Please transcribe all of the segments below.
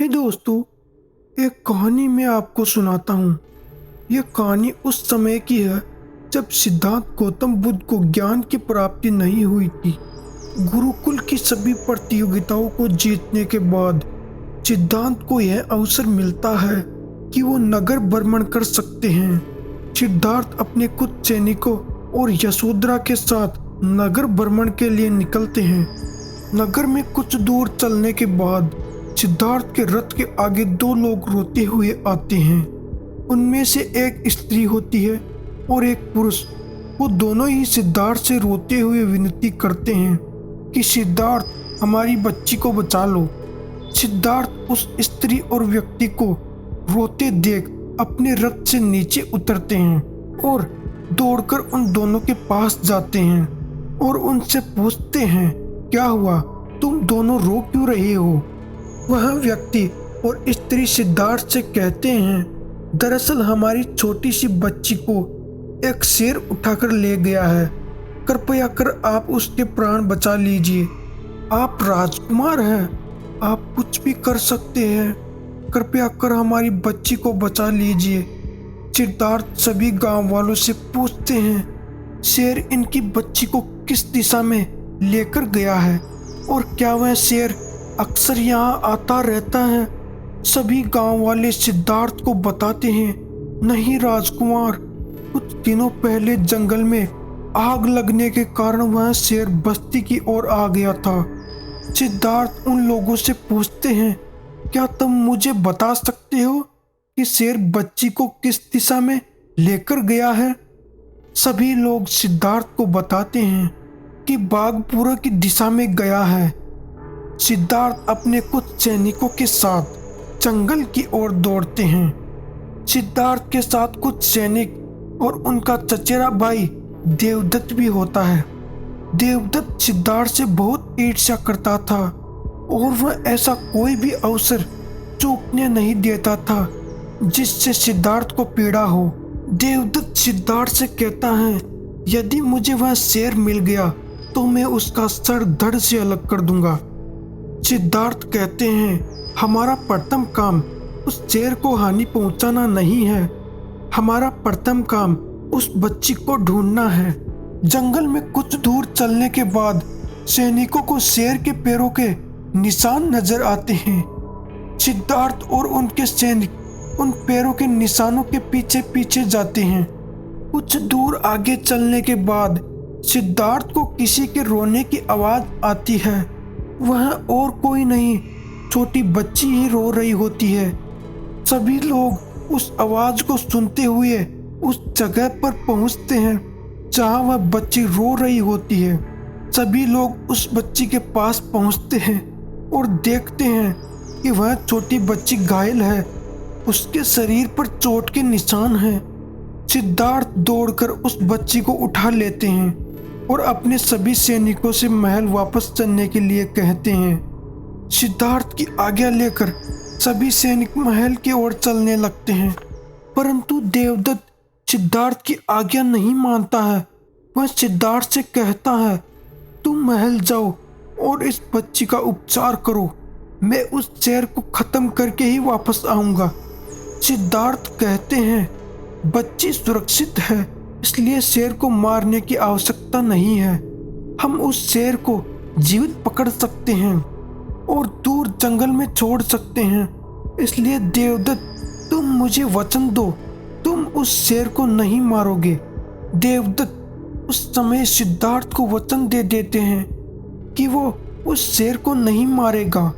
हे दोस्तों, एक कहानी मैं आपको सुनाता हूँ। यह कहानी उस समय की है जब सिद्धार्थ गौतम बुद्ध को ज्ञान की प्राप्ति नहीं हुई थी। गुरुकुल की सभी प्रतियोगिताओं को जीतने के बाद सिद्धार्थ को यह अवसर मिलता है कि वो नगर भ्रमण कर सकते हैं। सिद्धार्थ अपने कुछ सैनिकों और यशोधरा के साथ नगर भ्रमण के लिए निकलते हैं। नगर में कुछ दूर चलने के बाद सिद्धार्थ के रथ के आगे दो लोग रोते हुए आते हैं। उनमें से एक स्त्री होती है और एक पुरुष। वो दोनों ही सिद्धार्थ से रोते हुए विनती करते हैं कि सिद्धार्थ, हमारी बच्ची को बचा लो। सिद्धार्थ उस स्त्री और व्यक्ति को रोते देख अपने रथ से नीचे उतरते हैं और दौड़कर उन दोनों के पास जाते हैं और उनसे पूछते हैं, क्या हुआ, तुम दोनों रो क्यों रहे हो? वह व्यक्ति और स्त्री सिद्धार्थ से कहते हैं, दरअसल हमारी छोटी सी बच्ची को एक शेर उठाकर ले गया है। कृपया कर आप उसके प्राण बचा लीजिए। आप राजकुमार हैं, आप कुछ भी कर सकते हैं। कृपया कर हमारी बच्ची को बचा लीजिए। सिद्धार्थ सभी गांव वालों से पूछते हैं, शेर इनकी बच्ची को किस दिशा में लेकर गया है और क्या वह शेर अक्सर यहाँ आता रहता है? सभी गांव वाले सिद्धार्थ को बताते हैं, नहीं राजकुमार, कुछ दिनों पहले जंगल में आग लगने के कारण वह शेर बस्ती की ओर आ गया था। सिद्धार्थ उन लोगों से पूछते हैं, क्या तुम मुझे बता सकते हो कि शेर बच्ची को किस दिशा में लेकर गया है? सभी लोग सिद्धार्थ को बताते हैं कि बाघ पूर्व की दिशा में गया है। सिद्धार्थ अपने कुछ सैनिकों के साथ जंगल की ओर दौड़ते हैं। सिद्धार्थ के साथ कुछ सैनिक और उनका चचेरा भाई देवदत्त भी होता है। देवदत्त सिद्धार्थ से बहुत ईर्ष्या करता था और वह ऐसा कोई भी अवसर चूकने नहीं देता था जिससे सिद्धार्थ को पीड़ा हो। देवदत्त सिद्धार्थ से कहता है, यदि मुझे वह शेर मिल गया तो मैं उसका सर धड़ से अलग कर दूंगा। सिद्धार्थ कहते हैं, हमारा प्रथम काम उस शेर को हानि पहुंचाना नहीं है। हमारा प्रथम काम उस बच्ची को ढूंढना है। जंगल में कुछ दूर चलने के बाद सैनिकों को शेर के पैरों के निशान नजर आते हैं। सिद्धार्थ और उनके सैनिक उन पैरों के निशानों के पीछे पीछे जाते हैं। कुछ दूर आगे चलने के बाद सिद्धार्थ को किसी के रोने की आवाज आती है। वह और कोई नहीं, छोटी बच्ची ही रो रही होती है। सभी लोग उस आवाज को सुनते हुए उस जगह पर पहुंचते हैं जहां वह बच्ची रो रही होती है। सभी लोग उस बच्ची के पास पहुंचते हैं और देखते हैं कि वह छोटी बच्ची घायल है। उसके शरीर पर चोट के निशान हैं। सिद्धार्थ दौड़कर उस बच्ची को उठा लेते हैं और अपने सभी सैनिकों से महल वापस चलने के लिए कहते हैं। सिद्धार्थ की आज्ञा लेकर सभी सैनिक महल की ओर चलने लगते हैं, परंतु देवदत्त सिद्धार्थ की आज्ञा नहीं मानता है। वह सिद्धार्थ से कहता है, तुम महल जाओ और इस बच्ची का उपचार करो। मैं उस शेर को खत्म करके ही वापस आऊंगा। सिद्धार्थ कहते हैं, बच्ची सुरक्षित है, इसलिए शेर को मारने की आवश्यकता नहीं है। हम उस शेर को जीवित पकड़ सकते हैं और दूर जंगल में छोड़ सकते हैं। इसलिए देवदत्त, तुम मुझे वचन दो, तुम उस शेर को नहीं मारोगे। देवदत्त उस समय सिद्धार्थ को वचन दे देते हैं कि वो उस शेर को नहीं मारेगा।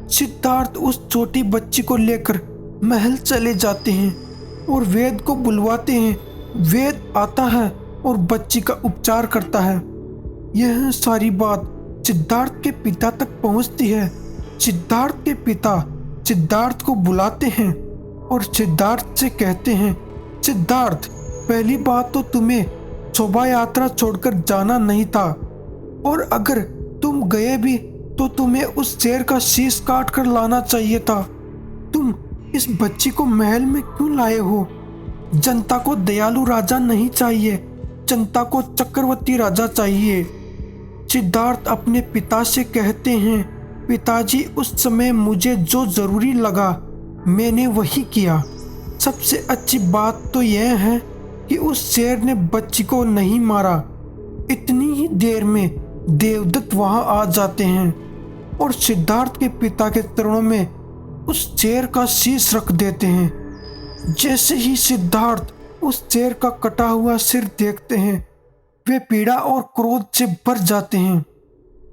सिद्धार्थ उस छोटी बच्ची को लेकर महल चले जाते हैं और वेद को बुलवाते हैं। वेद आता है और बच्ची का उपचार करता है। यह सारी बात सिद्धार्थ के पिता तक पहुंचती है। सिद्धार्थ के पिता सिद्धार्थ को बुलाते हैं और सिद्धार्थ से कहते हैं, सिद्धार्थ, पहली बात तो तुम्हें शोभा यात्रा छोड़कर जाना नहीं था, और अगर तुम गए भी तो तुम्हें उस शेर का शीश काट कर लाना चाहिए था। तुम इस बच्ची को महल में क्यों लाए हो? जनता को दयालु राजा नहीं चाहिए, जनता को चक्रवर्ती राजा चाहिए। सिद्धार्थ अपने पिता से कहते हैं, पिताजी, उस समय मुझे जो जरूरी लगा मैंने वही किया। सबसे अच्छी बात तो यह है कि उस शेर ने बच्ची को नहीं मारा। इतनी ही देर में देवदत्त वहां आ जाते हैं और सिद्धार्थ के पिता के चरणों में उस शेर का शीश रख देते हैं। जैसे ही सिद्धार्थ उस शेर का कटा हुआ सिर देखते हैं, वे पीड़ा और क्रोध से भर जाते हैं।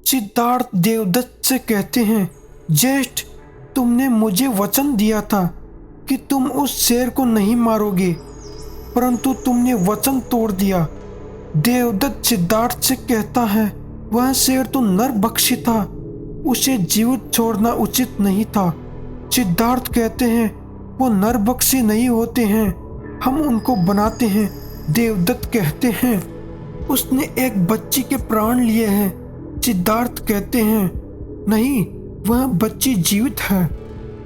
सिद्धार्थ देवदत्त से कहते हैं, ज्येष्ठ, तुमने मुझे वचन दिया था कि तुम उस शेर को नहीं मारोगे, परंतु तुमने वचन तोड़ दिया। देवदत्त सिद्धार्थ से कहता है, वह शेर तो नरभक्षी था, उसे जीवित छोड़ना उचित नहीं था। सिद्धार्थ कहते हैं, वो नरभक्षी नहीं होते हैं, हम उनको बनाते हैं। देवदत्त कहते हैं, उसने एक बच्ची के प्राण लिए हैं। सिद्धार्थ कहते हैं, नहीं, वह बच्ची जीवित है।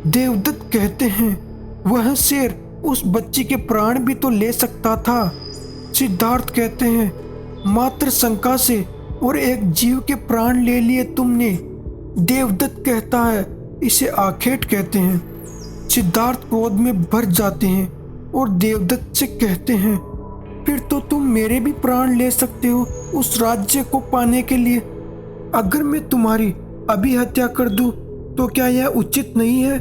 देवदत्त कहते हैं, वह शेर उस बच्ची के प्राण भी तो ले सकता था। सिद्धार्थ कहते हैं, मात्र शंका से और एक जीव के प्राण ले लिए तुमने। देवदत्त कहता है, इसे आखेट कहते हैं। सिद्धार्थ क्रोध में भर जाते हैं और देवदत्त से कहते हैं, फिर तो तुम मेरे भी प्राण ले सकते हो उस राज्य को पाने के लिए। अगर मैं तुम्हारी अभी हत्या कर दूं तो क्या यह उचित नहीं है?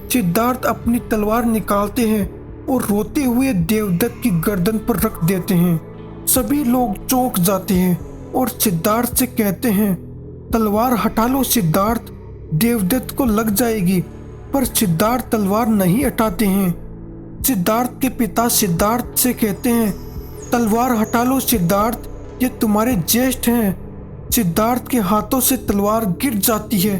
सिद्धार्थ अपनी तलवार निकालते हैं और रोते हुए देवदत्त की गर्दन पर रख देते हैं। सभी लोग चौंक जाते हैं और सिद्धार्थ से कहते हैं, तलवार हटा लो सिद्धार्थ, देवदत्त को लग जाएगी। पर सिद्धार्थ तलवार नहीं हटाते हैं। सिद्धार्थ के पिता सिद्धार्थ से कहते हैं, तलवार हटा लो सिद्धार्थ, ये तुम्हारे ज्येष्ठ हैं। सिद्धार्थ के हाथों से तलवार गिर जाती है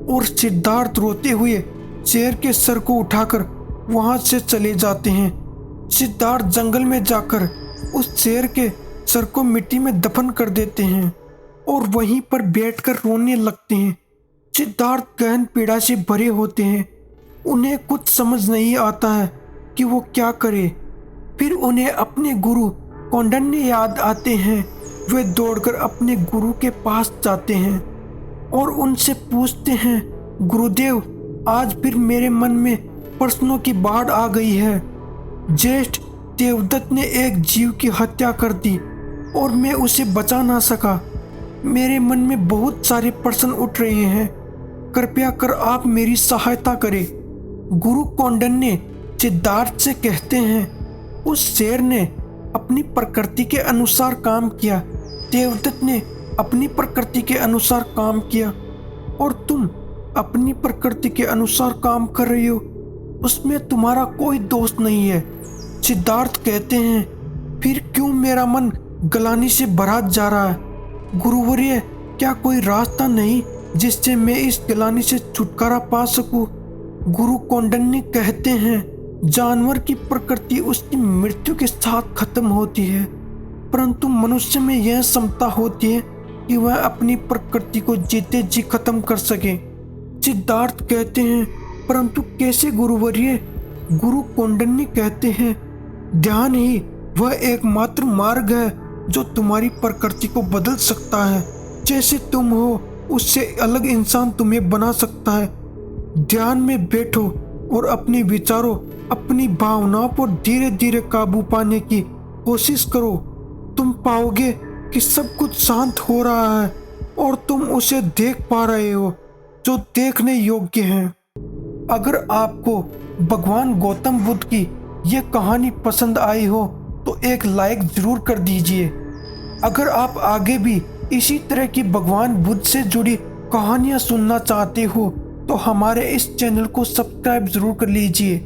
और सिद्धार्थ रोते हुए शेर के सर को उठाकर वहां से चले जाते हैं। सिद्धार्थ जंगल में जाकर उस शेर के सर को मिट्टी में दफन कर देते हैं और वहीं पर बैठकर रोने लगते हैं। सिद्धार्थ गहन पीड़ा से भरे होते हैं। उन्हें कुछ समझ नहीं आता है कि वो क्या करे। फिर उन्हें अपने गुरु कौंडिन्य याद आते हैं। वे दौड़कर अपने गुरु के पास जाते हैं और उनसे पूछते हैं, गुरुदेव, आज फिर मेरे मन में प्रश्नों की बाढ़ आ गई है। ज्येष्ठ, देवदत्त ने एक जीव की हत्या कर दी और मैं उसे बचा ना सका। मेरे मन में बहुत सारे प्रश्न उठ रहे हैं। कृपया कर आप मेरी सहायता करें। गुरु कौंडिन्य सिद्धार्थ से कहते हैं, उस शेर ने अपनी प्रकृति के अनुसार काम किया, देवदत्त ने अपनी प्रकृति के अनुसार काम किया और तुम अपनी प्रकृति के अनुसार काम कर रही हो। उसमें तुम्हारा कोई दोष नहीं है। सिद्धार्थ कहते हैं, फिर क्यों मेरा मन गलानी से भरा जा रहा है? गुरुवर्य, क्या कोई रास्ता नहीं जिससे मैं इस गलानी से छुटकारा पा सकूं? गुरु कौंडिन्य कहते हैं, जानवर की प्रकृति उसकी मृत्यु के साथ खत्म होती है, परंतु मनुष्य में यह क्षमता होती है कि वह अपनी प्रकृति को जीते जी खत्म कर सके। सिद्धार्थ कहते हैं, परंतु कैसे गुरुवर्य? गुरु कौंडिन्य कहते हैं, ध्यान ही वह एकमात्र मार्ग है जो तुम्हारी प्रकृति को बदल सकता है। जैसे तुम हो उससे अलग इंसान तुम्हें बना सकता है। ध्यान में बैठो और अपने विचारों, अपनी भावनाओं पर धीरे धीरे काबू पाने की कोशिश करो। तुम पाओगे कि सब कुछ शांत हो रहा है और तुम उसे देख पा रहे हो जो देखने योग्य है। अगर आपको भगवान गौतम बुद्ध की यह कहानी पसंद आई हो तो एक लाइक जरूर कर दीजिए। अगर आप आगे भी इसी तरह की भगवान बुद्ध से जुड़ी कहानियां सुनना चाहते हो तो हमारे इस चैनल को सब्सक्राइब जरूर कर लीजिए।